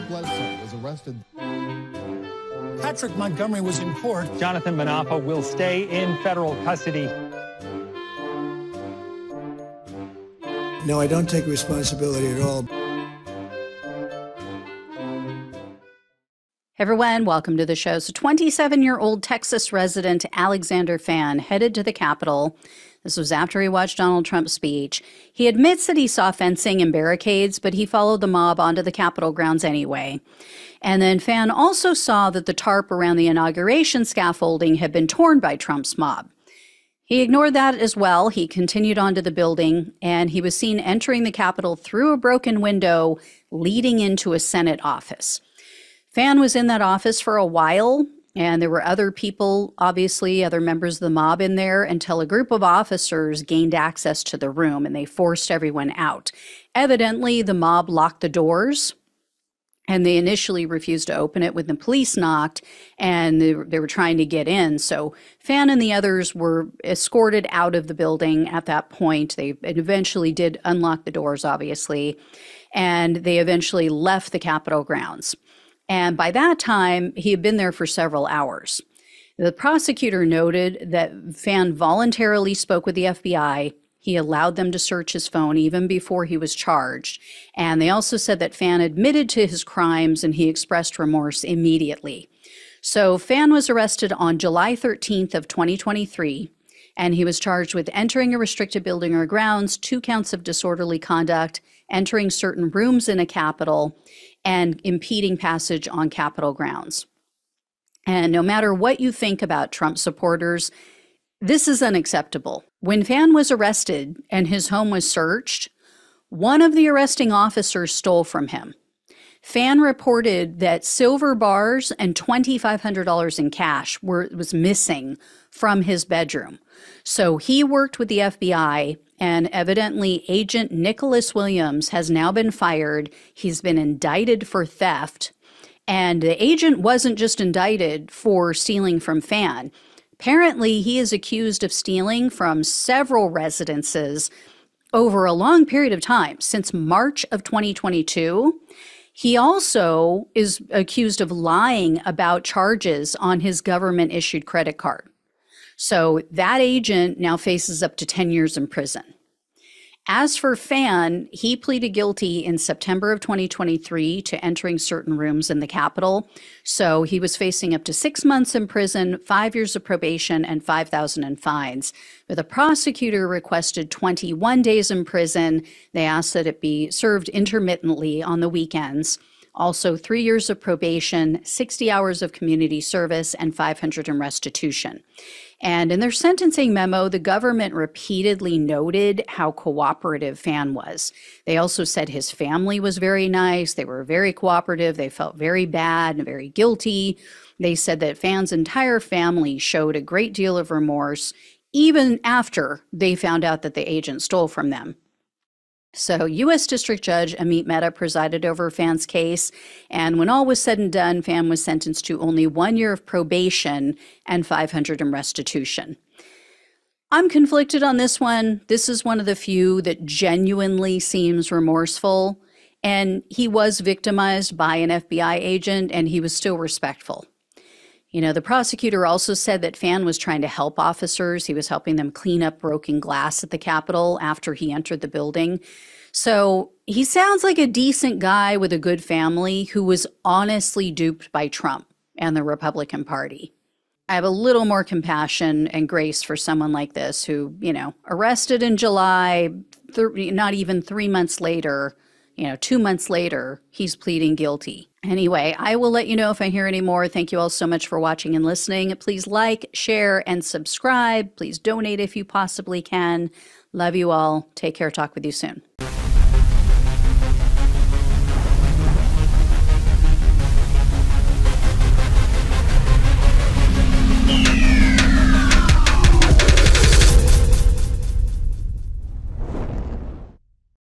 Bledsoe was arrested. Patrick Montgomery was in court. Jonathan Manapa will stay in federal custody. No, I don't take responsibility at all. Hey everyone, welcome to the show. So 27-year-old Texas resident Alexander Fan headed to the Capitol. This was after he watched Donald Trump's speech. He admits that he saw fencing and barricades, but he followed the mob onto the Capitol grounds anyway. And then Fan also saw that the tarp around the inauguration scaffolding had been torn by Trump's mob. He ignored that as well. He continued on to the building, and he was seen entering the Capitol through a broken window leading into a Senate office. Fan was in that office for a while, and there were other people, obviously, other members of the mob in there, until a group of officers gained access to the room, and they forced everyone out. Evidently, the mob locked the doors, and they initially refused to open it when the police knocked, and they were trying to get in. So Fan and the others were escorted out of the building at that point. They eventually did unlock the doors, obviously, and they eventually left the Capitol grounds. And by that time, he had been there for several hours. The prosecutor noted that Fan voluntarily spoke with the FBI. He allowed them to search his phone even before he was charged. And they also said that Fan admitted to his crimes and he expressed remorse immediately. So Fan was arrested on July 13th of 2023, and he was charged with entering a restricted building or grounds, 2 counts of disorderly conduct, entering certain rooms in a Capitol, and impeding passage on Capitol grounds. And no matter what you think about Trump supporters, this is unacceptable. When Fan was arrested and his home was searched, one of the arresting officers stole from him. Fan reported that silver bars and $2,500 in cash was missing from his bedroom. So he worked with the FBI, and evidently Agent Nicholas Williams has now been fired. He's been indicted for theft. And the agent wasn't just indicted for stealing from Fan. Apparently, he is accused of stealing from several residences over a long period of time, since March of 2022. He also is accused of lying about charges on his government-issued credit card. So that agent now faces up to 10 years in prison. As for Fan, he pleaded guilty in September of 2023 to entering certain rooms in the Capitol. So he was facing up to 6 months in prison, 5 years of probation, and $5,000 in fines. But the prosecutor requested 21 days in prison. They asked that it be served intermittently on the weekends. Also 3 years of probation, 60 hours of community service, and $500 in restitution. And in their sentencing memo, the government repeatedly noted how cooperative Fan was. They also said his family was very nice. They were very cooperative. They felt very bad and very guilty. They said that Fan's entire family showed a great deal of remorse, even after they found out that the agent stole from them. So U.S. District Judge Amit Mehta presided over Fan's case, and when all was said and done, Fan was sentenced to only 1 year of probation and $500 in restitution. I'm conflicted on this one. This is one of the few that genuinely seems remorseful, and he was victimized by an FBI agent, and he was still respectful. You know, the prosecutor also said that Fan was trying to help officers. He was helping them clean up broken glass at the Capitol after he entered the building. So he sounds like a decent guy with a good family who was honestly duped by Trump and the Republican Party. I have a little more compassion and grace for someone like this who, arrested in July, not even 3 months later, 2 months later, he's pleading guilty. Anyway, I will let you know if I hear any more. Thank you all so much for watching and listening. Please like, share, and subscribe. Please donate if you possibly can. Love you all. Take care. Talk with you soon.